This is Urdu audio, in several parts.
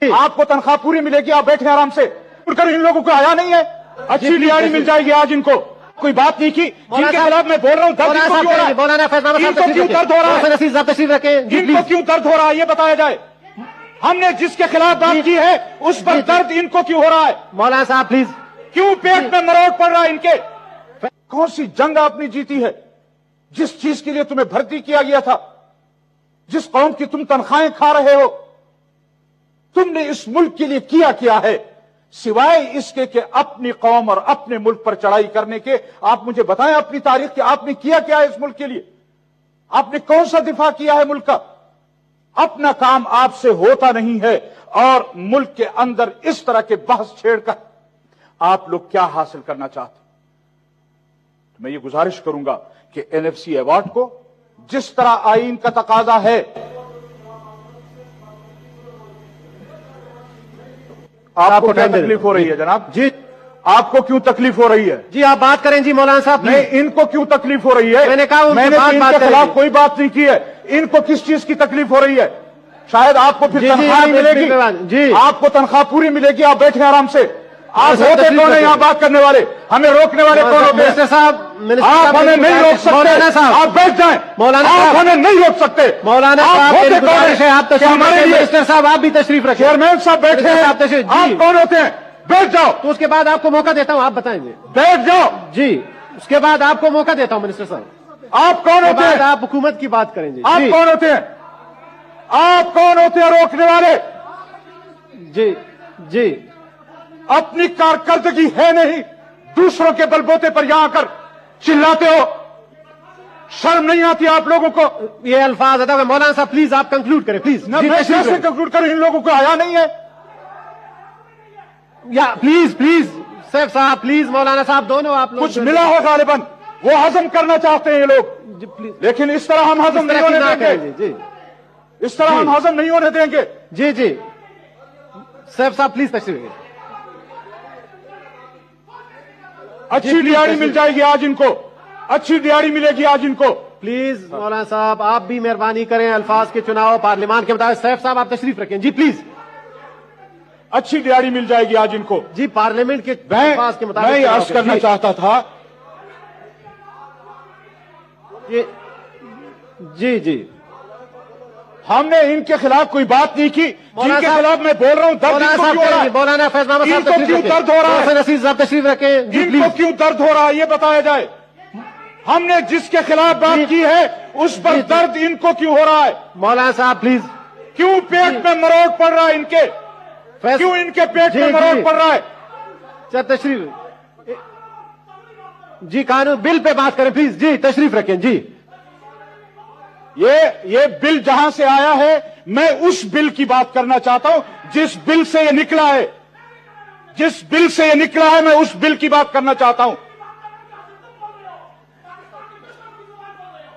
آپ کو تنخواہ پوری ملے گی, آپ بیٹھے آرام سے. ان لوگوں کو آیا نہیں ہے, اچھی دیہڑی مل جائے گی آج ان کو. کوئی بات نہیں کی جن کے خلاف میں بول رہا ہوں, درد ان کو کیوں ہو رہا ہے, ان کو کیوں درد ہو رہا ہے یہ بتایا جائے. ہم نے جس کے خلاف بات کی ہے اس پر درد ان کو کیوں ہو رہا ہے. مولانا صاحب پلیز, کیوں پیٹ میں مروڑ پڑ رہا ہے ان کے. کون سی جنگ آپ نے جیتی ہے جس چیز کے لیے تمہیں بھرتی کیا گیا تھا, جس قوم کی تم تنخواہیں کھا رہے ہو, تم نے اس ملک کے لیے کیا ہے سوائے اس کے کہ اپنی قوم اور اپنے ملک پر چڑھائی کرنے کے. آپ مجھے بتائیں اپنی تاریخ کہ آپ نے کیا ہے اس ملک کے لیے. آپ نے کون سا دفاع کیا ہے ملک کا. اپنا کام آپ سے ہوتا نہیں ہے اور ملک کے اندر اس طرح کے بحث چھیڑ کر آپ لوگ کیا حاصل کرنا چاہتے. میں یہ گزارش کروں گا کہ NFC ایوارڈ کو جس طرح آئین کا تقاضا ہے, آپ کو کیا تکلیف ہو رہی ہے جناب؟ جی آپ کو کیوں تکلیف ہو رہی ہے؟ جی آپ بات کریں جی مولانا صاحب. نہیں, ان کو کیوں تکلیف ہو رہی ہے؟ میں نے کہا میں نے ان کے خلاف کوئی بات نہیں کی ہے. ان کو کس چیز کی تکلیف ہو رہی ہے؟ شاید آپ کو پھر تنخواہ ملے گی, جی آپ کو تنخواہ پوری ملے گی, آپ بیٹھے آرام سے. آپ ہوتے کون ہیں یہاں بات کرنے والے, ہمیں روکنے والے کون ہوتے ہیں؟ آپ ہمیں نہیں روک سکتے, آپ بیٹھ جائیں. آپ ہمیں نہیں روک سکتے. مولانا صاحب آپ بھی تشریف رکھیں. چیئرمین صاحب بیٹھے ہیں, آپ کون ہوتے ہیں؟ بیٹھ جاؤ. تو اس کے بعد آپ کو موقع دیتا ہوں, آپ بتائیں گے. بیٹھ جاؤ. جی اس کے بعد آپ کو موقع دیتا ہوں منسٹر صاحب. آپ کون ہوتے ہیں؟ آپ حکومت کی بات کریں گے. آپ کون ہوتے ہیں؟ آپ کون ہوتے ہیں روکنے والے؟ جی جی اپنی کارکردگی ہے نہیں, دوسروں کے بلبوتے پر یہاں کر چلاتے ہو. شرم نہیں آتی آپ لوگوں کو؟ یہ الفاظ ادا. مولانا صاحب پلیز آپ کنکلوڈ کریں پلیز. میں کیسے کنکلوڈ کروں, ان لوگوں کو آیا نہیں ہے. یا پلیز سیف صاحب پلیز, مولانا صاحب دونوں آپ لوگ کچھ ملا ہے غالباً, وہ ہضم کرنا چاہتے ہیں یہ لوگ, لیکن اس طرح ہم ہضم نہیں ہونے دیں گے. جی اس طرح ہم ہضم نہیں ہونے دیں گے. جی جی سیف صاحب پلیز تشریف. اچھی دیہڑی مل جائے گی آج ان کو, اچھی دیہڑی ملے گی آج ان کو. پلیز مولانا صاحب آپ بھی مہربانی کریں, الفاظ کے چناؤ پارلیمان کے مطابق. سیف صاحب آپ تشریف رکھیں. جی پلیز. اچھی دیہڑی مل جائے گی آج ان کو. جی پارلیمنٹ کے الفاظ کے مطابق میں عرض کرنا چاہتا تھا. جی جی ہم نے ان کے خلاف کوئی بات نہیں کی, جن کے خلاف میں بول رہا ہوں درد ان کو کیوں ہو رہا ہے. مولانا فیض محمد ان کو کیوں درد ہو رہا ہے؟ صاحب تشریف رکھیں. ان کو کیوں درد ہو رہا ہے یہ بتایا جائے. ہم نے جس کے خلاف بات کی ہے اس پر درد ان کو کیوں ہو رہا ہے. مولانا صاحب پلیز. کیوں پیٹ میں مروڑ پڑ رہا ہے ان کے, کیوں ان کے پیٹ میں مروڑ پڑ رہا ہے؟ تشریف. جی قانون بل پہ بات کریں پلیز. جی تشریف رکھیں. جی یہ بل جہاں سے آیا ہے میں اس بل کی بات کرنا چاہتا ہوں جس بل سے یہ نکلا ہے. جس بل سے یہ نکلا ہے میں اس بل کی بات کرنا چاہتا ہوں.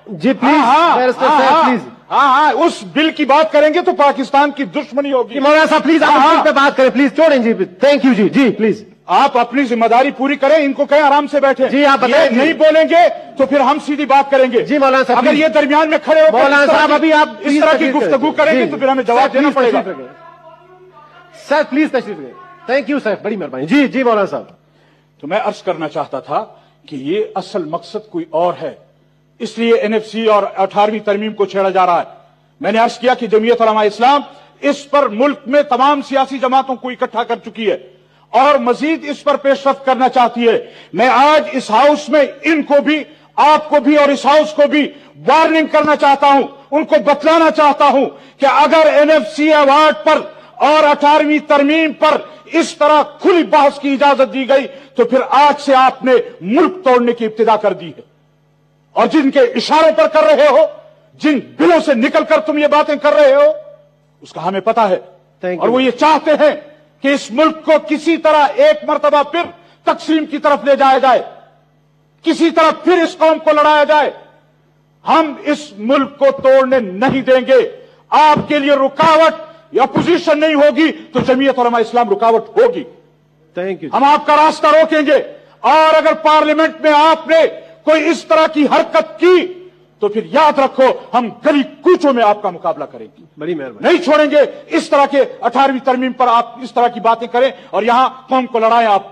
جی پلیز. ہاں اس بل کی بات کریں گے تو پاکستان کی دشمنی ہوگی. مولانا صاحب پلیز آپ بل پہ بات کریں پلیز. چھوڑیں جی. Thank you. جی پلیز آپ اپنی ذمہ داری پوری کریں, ان کو کہیں آرام سے بیٹھیں. جی آپ بتائیں. نہیں بولیں گے تو پھر ہم سیدھی بات کریں گے. جی مولانا صاحب اگر یہ درمیان میں کھڑے ہو مولانا صاحب ابھی آپ اس طرح کی گفتگو کریں گے تو پھر ہمیں جواب دینا پڑے گا. سر پلیز تشریف رکھیں. تھینک یو سر, بڑی مہربانی. جی مولانا صاحب. تو میں عرض کرنا چاہتا تھا کہ یہ اصل مقصد کوئی اور ہے, اس لیے NFC اور 18ویں ترمیم کو چھیڑا جا رہا ہے. میں نے عرض کیا کہ جمعیت علماء اسلام اس پر ملک میں تمام سیاسی جماعتوں کو اکٹھا کر چکی ہے اور مزید اس پر پیش رفت کرنا چاہتی ہے. میں آج اس ہاؤس میں ان کو بھی, آپ کو بھی اور اس ہاؤس کو بھی وارننگ کرنا چاہتا ہوں, ان کو بتلانا چاہتا ہوں کہ اگر NFC ایوارڈ پر اور 18ویں ترمیم پر اس طرح کھلی بحث کی اجازت دی گئی تو پھر آج سے آپ نے ملک توڑنے کی ابتدا کر دی ہے. اور جن کے اشاروں پر کر رہے ہو, جن بلوں سے نکل کر تم یہ باتیں کر رہے ہو, اس کا ہمیں پتا ہے. اور وہ یہ چاہتے ہیں کہ اس ملک کو کسی طرح ایک مرتبہ پھر تقسیم کی طرف لے جایا جائے, کسی طرح پھر اس قوم کو لڑایا جائے. ہم اس ملک کو توڑنے نہیں دیں گے. آپ کے لیے رکاوٹ یا اپوزیشن نہیں ہوگی تو جمعیت علماء اسلام رکاوٹ ہوگی. Thank you. ہم آپ کا راستہ روکیں گے, اور اگر پارلیمنٹ میں آپ نے کوئی اس طرح کی حرکت کی تو پھر یاد رکھو ہم گلی کوچوں میں آپ کا مقابلہ کریں گے، بڑی مہربانی. نہیں چھوڑیں گے. اس طرح کے 18ویں ترمیم پر آپ اس طرح کی باتیں کریں اور یہاں قوم کو لڑائیں آپ.